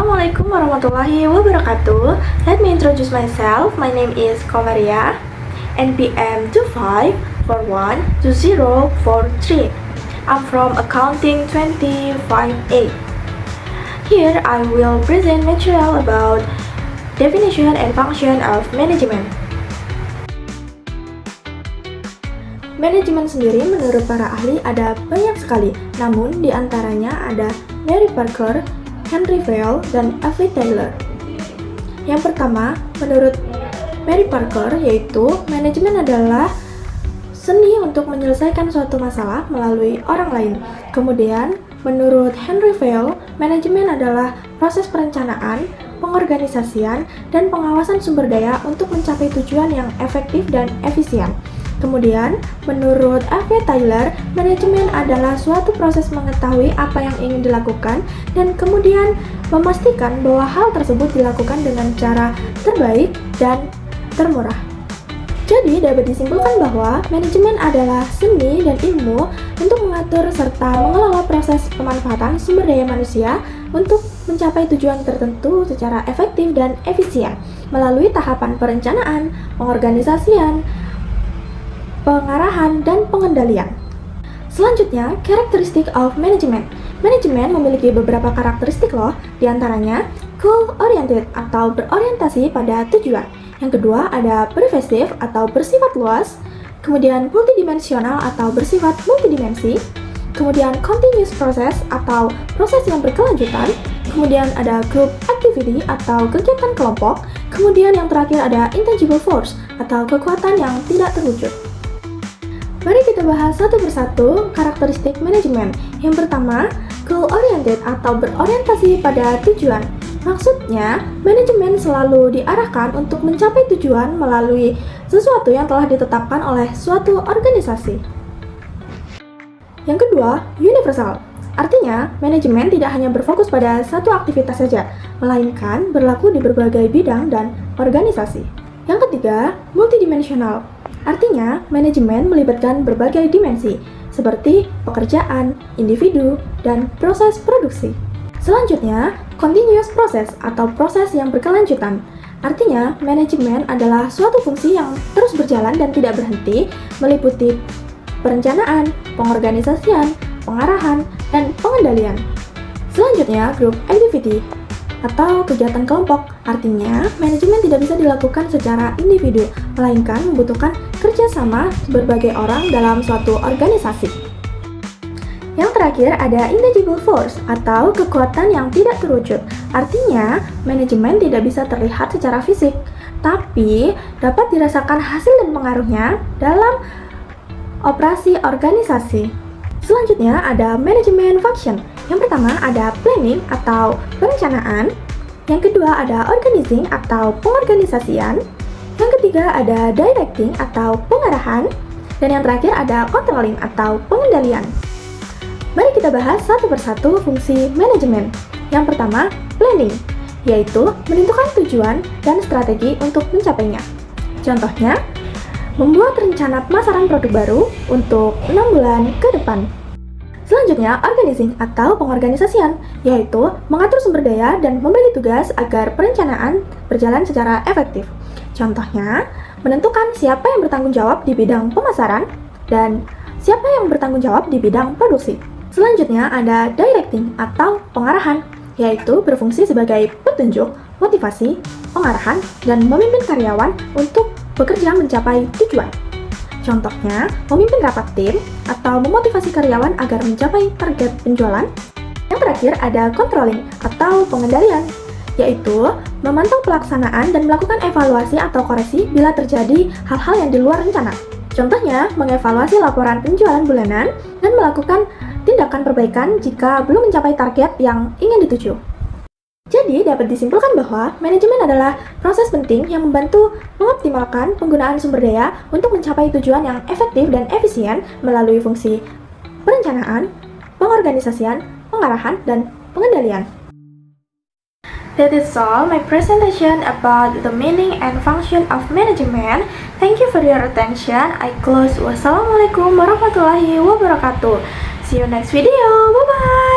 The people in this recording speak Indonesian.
Assalamualaikum warahmatullahi wabarakatuh. Let me introduce myself. My name is Komaria, NPM 25412043. I'm from Accounting 258. Here I will present material about definition and function of management. Manajemen sendiri menurut para ahli ada banyak sekali, namun di antaranya ada Mary Parker, Henry Fayol, dan F.V. Taylor. Yang pertama, menurut Mary Parker, yaitu manajemen adalah seni untuk menyelesaikan suatu masalah melalui orang lain. Kemudian, menurut Henry Fayol, manajemen adalah proses perencanaan, pengorganisasian, dan pengawasan sumber daya untuk mencapai tujuan yang efektif dan efisien. Kemudian, menurut F.V. Taylor, manajemen adalah suatu proses mengetahui apa yang ingin dilakukan dan kemudian memastikan bahwa hal tersebut dilakukan dengan cara terbaik dan termurah. Jadi, dapat disimpulkan bahwa manajemen adalah seni dan ilmu untuk mengatur serta mengelola proses pemanfaatan sumber daya manusia untuk mencapai tujuan tertentu secara efektif dan efisien melalui tahapan perencanaan, pengorganisasian, pengarahan, dan pengendalian. Selanjutnya, characteristic of management. Manajemen memiliki beberapa karakteristik loh, diantaranya goal-oriented atau berorientasi pada tujuan. Yang kedua ada pervasive atau bersifat luas, kemudian multidimensional atau bersifat multidimensi, kemudian continuous process atau proses yang berkelanjutan, kemudian ada group activity atau kegiatan kelompok, kemudian yang terakhir ada intangible force atau kekuatan yang tidak terwujud. Mari kita bahas satu persatu karakteristik manajemen. Yang pertama, goal-oriented atau berorientasi pada tujuan. Maksudnya, manajemen selalu diarahkan untuk mencapai tujuan melalui sesuatu yang telah ditetapkan oleh suatu organisasi. Yang kedua, universal. Artinya, manajemen tidak hanya berfokus pada satu aktivitas saja, melainkan berlaku di berbagai bidang dan organisasi. Yang ketiga, multidimensional. Artinya, manajemen melibatkan berbagai dimensi, seperti pekerjaan, individu, dan proses produksi. Selanjutnya, continuous process atau proses yang berkelanjutan. Artinya, manajemen adalah suatu fungsi yang terus berjalan dan tidak berhenti, meliputi perencanaan, pengorganisasian, pengarahan, dan pengendalian. Selanjutnya, group activity atau kegiatan kelompok. Artinya, manajemen tidak bisa dilakukan secara individu, melainkan membutuhkan kerjasama berbagai orang dalam suatu organisasi. Yang terakhir ada intangible force atau kekuatan yang tidak terwujud. Artinya, manajemen tidak bisa terlihat secara fisik, tapi dapat dirasakan hasil dan pengaruhnya dalam operasi organisasi. Selanjutnya ada manajemen function. Yang pertama ada planning atau perencanaan. Yang kedua ada organizing atau pengorganisasian. Yang ketiga ada directing atau pengarahan. Dan yang terakhir ada controlling atau pengendalian. Mari kita bahas satu persatu fungsi manajemen. Yang pertama, planning, yaitu menentukan tujuan dan strategi untuk mencapainya. Contohnya, membuat rencana pemasaran produk baru untuk 6 bulan ke depan. Selanjutnya, organizing atau pengorganisasian, yaitu mengatur sumber daya dan membagi tugas agar perencanaan berjalan secara efektif. Contohnya, menentukan siapa yang bertanggung jawab di bidang pemasaran dan siapa yang bertanggung jawab di bidang produksi. Selanjutnya ada directing atau pengarahan, yaitu berfungsi sebagai petunjuk, motivasi, pengarahan, dan memimpin karyawan untuk bekerja mencapai tujuan. Contohnya, memimpin rapat tim atau memotivasi karyawan agar mencapai target penjualan. Yang terakhir ada controlling atau pengendalian, yaitu memantau pelaksanaan dan melakukan evaluasi atau koreksi bila terjadi hal-hal yang di luar rencana. Contohnya, mengevaluasi laporan penjualan bulanan dan melakukan tindakan perbaikan jika belum mencapai target yang ingin dituju. Jadi, dapat disimpulkan bahwa manajemen adalah proses penting yang membantu mengoptimalkan penggunaan sumber daya untuk mencapai tujuan yang efektif dan efisien melalui fungsi perencanaan, pengorganisasian, pengarahan, dan pengendalian. That is all my presentation about the meaning and function of management. Thank you for your attention. I close. Wassalamualaikum warahmatullahi wabarakatuh. See you next video. Bye-bye.